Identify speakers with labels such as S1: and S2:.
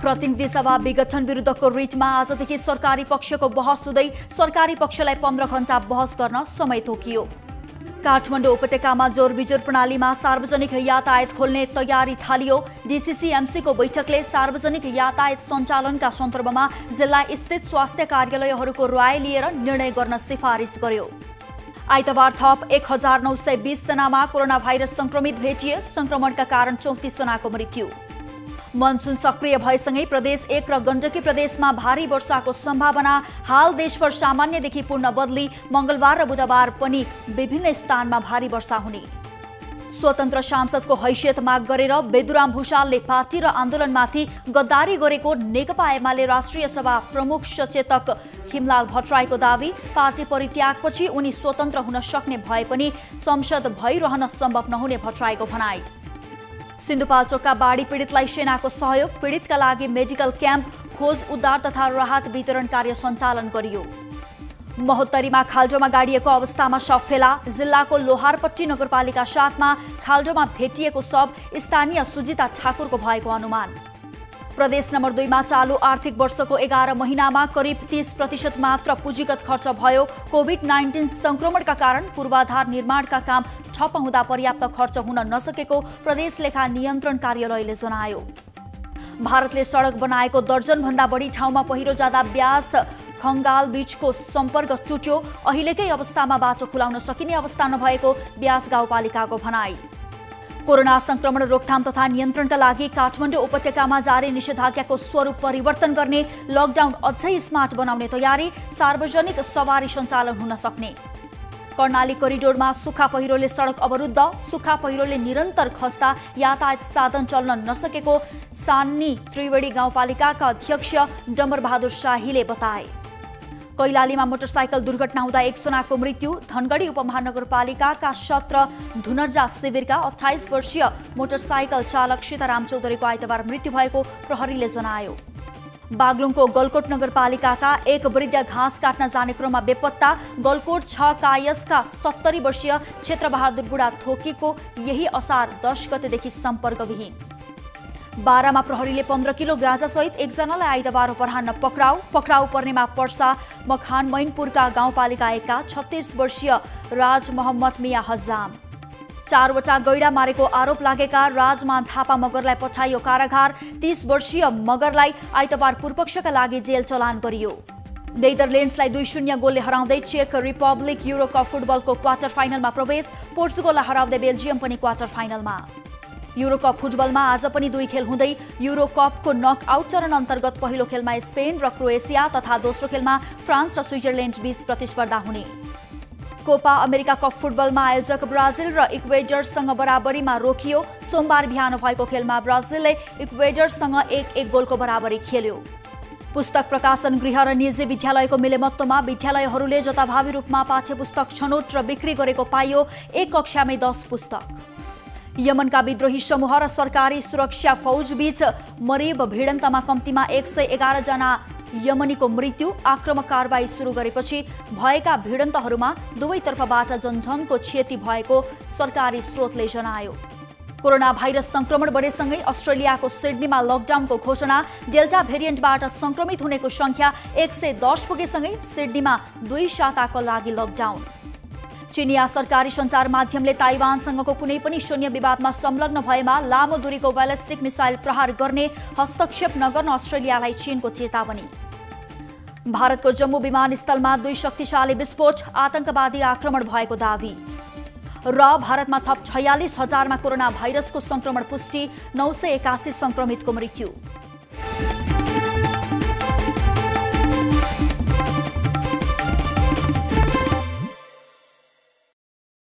S1: प्रतिनिधि सभा विघटन विरुद्धको रिटमा आजदेखि सरकारी पक्षको बहस हुँदै सरकारी पक्षलाई 15 घण्टा बहस गर्न समय तोकियो। काठमाडौँ उपत्यकामा जोरबिजोर प्रणालीमा सार्वजनिक यातायात खोल्ने तयारी थालियो। डीसीसीएमसीको बैठकले सार्वजनिक यातायात सञ्चालनका सन्दर्भमा जिल्ला स्थित स्वास्थ्य कार्यालयहरूको राय लिएर निर्णय गर्न सिफारिस गर्यो। आइतबार थप 1920 जनामा कोरोना भाइरस संक्रमित भेटिए। संक्रमणका कारण 34 जनाको मृत्यु। मनसुन सक्रिय भएसँगै प्रदेश 1 र गण्डकी प्रदेशमा भारी वर्षाको सम्भावना। हाल देशभर सामान्यदेखि पूर्ण बदली। मंगलबार र बुधबार पनि विभिन्न स्थानमा भारी वर्षा हुने। स्वतन्त्र सांसदको हैसियत माग गरेर बेदुराम भुषालले पार्टी र आन्दोलनमाथि गद्दारी गरेको नेकपा एमाले राष्ट्रिय सभा प्रमुख सचेतक खिमलाल भट्टराईको दावी। पार्टी परित्यागपछि उनी स्वतन्त्र हुन सक्ने भए पनि संसद भइरहन सम्भव नहुने भट्टराईको भनाई। सिन्धुपाल्चोकका बाढी पीडितलाई सेनाको सहयोग। पीडितका लागि मेडिकल क्याम्प, खोज उद्धार तथा राहत वितरण कार्य सञ्चालन गरियो। महोत्तरीमा खाल्डोमा गाडिएको अवस्थामा शव फेला। जिल्लाको लोहारपट्टी नगरपालिका 7मा खाल्डोमा भेटिएको शव स्थानीय सुजिता ठाकुरको भएको अनुमान। प्रदेश नम्बर 2 मा चालू आर्थिक वर्षको 11 महिनामा करिब 30% मात्र पुँजीगत खर्च भयो। कोभिड-19 संक्रमणका कारण पूर्वाधार निर्माणका काम ठप्प हुँदा पर्याप्त खर्च हुन नसकेको प्रदेश लेखा नियन्त्रण कार्यालयले जनायो। भारतले सडक बनाएको दर्जनभन्दा बढी ठाउँमा पहिरो जाँदा ब्यास खङ्गाल बीचको सम्पर्क टुट्यो। अहिलेकै अवस्थामा बाटो खुलाउन सकिने अवस्था नभएको ब्यास गाउँपालिकाको भनाई। कोरोना संक्रमण रोकथाम तथा नियन्त्रणका लागि काठमाडौँ उपत्यकामा जारी निषेधाज्ञाको स्वरूप परिवर्तन गर्ने। लकडाउन अझै स्मार्ट बनाउने तयारी। सार्वजनिक सवारी सञ्चालन हुन सक्ने। कर्णाली कोरिडोरमा सुक्खा पहिरोले सडक अवरुद्ध। सुक्खा पहिरोले निरन्तर खस्दा यातायात साधन चल्न नसकेको सान्नी त्रिवेणी गाउँपालिकाका अध्यक्ष डम्बरबहादुर शाहीले बताए। कैलालीमा मोटरसाइकल दुर्घटना हुँदा 1 जनाको मृत्यु। धनगढी उपमहानगरपालिकाका 17 धुनर्जा शिविरका 28 वर्षीय मोटरसाइकल चालक सीताराम चौधरीको आइतबार मृत्यु भएको प्रहरीले जनायो। बागलुङको गलकोट नगरपालिकाका 1 वृद्ध घाँस काट्न जाने क्रममा बेपत्ता। गलकोट 6 कायसका 70 वर्षीय क्षेत्रबहादुर बुढा थोकीको यही असार 10 गतेदेखि सम्पर्कविहीन। बारामा प्रहरीले 15 किलो गाँजासहित 1 जनालाई आइतबार अपराह्न पक्राउ पर्नेमा पर्सा मखान मैनपुरका गाउँपालिका 1 का 36 वर्षीय राज मोहम्मद मिया हजाम। 4 वटा गैडा मारेको आरोप लागेका राजमान थापा मगरलाई पठाइयो कारागार। 30 वर्षीय मगरलाई आइतबार पूर्वपक्षका लागि जेल चलान गरियो। नेदरल्यान्ड्सलाई 2-0 गोलले हराउँदै चेक रिपब्लिक युरो कप फुटबलको क्वार्टर फाइनलमा प्रवेश। पोर्चुगललाई हराउँदै बेल्जियम पनि क्वार्टर फाइनलमा। युरो कप फुटबलमा आज पनि 2 खेल हुँदै। युरो कपको नकआउट चरण अन्तर्गत पहिलो खेलमा स्पेन र क्रोएसिया तथा दोस्रो खेलमा फ्रान्स र स्विजरल्यान्ड बीच प्रतिस्पर्धा हुने। कोपा अमेरिका कप फुटबलमा आयोजक ब्राजिल र इक्वेडरसँग बराबरीमा रोकियो। सोमबार बिहान भएको खेलमा ब्राजिलले इक्वेडरसँग 1-1 गोलको बराबरी खेल्यो। पुस्तक प्रकाशन गृह र निजी विद्यालयको मिलेमत्तोमा विद्यालयहरूले जताभावी रूपमा पाठ्यपुस्तक छनौट र बिक्री गरेको पाइयो। 1 कक्षामै 10 पुस्तक। यमनका विद्रोही समूह र सरकारी सुरक्षा फौज बीच मरीब भिडन्तमा कम्तीमा 111 जना यमनीको मृत्यु। आक्रमक कारबाही सुरु गरेपछि भएका भिडन्तहरूमा दुवैतर्फबाट जनधनको क्षति भएको सरकारी स्रोतले जनायो। कोरोना भाइरस संक्रमण बढेसँगै अस्ट्रेलियाको सिडनीमा लकडाउनको घोषणा। डेल्टा भेरिएन्टबाट संक्रमित हुनेको संख्या 110 पुगेसँगै सिडनीमा 2 साताको लागि लकडाउन। चीनिया सरकारी सञ्चार माध्यमले ताइवानसँगको कुनै पनि सैन्य विवादमा संलग्न भएमा लामो दूरीको ब्यालिस्टिक मिसाइल प्रहार गर्ने हस्तक्षेप नगर्न अस्ट्रेलियालाई चीनको चेतावनी। भारतको जम्मू विमानस्थलमा 2 शक्तिशाली विस्फोट। आतंकवादी आक्रमण भएको दावी। र भारतमा थप 46,000 मा कोरोना भाइरसको संक्रमण पुष्टि। 981 संक्रमितको मृत्यु।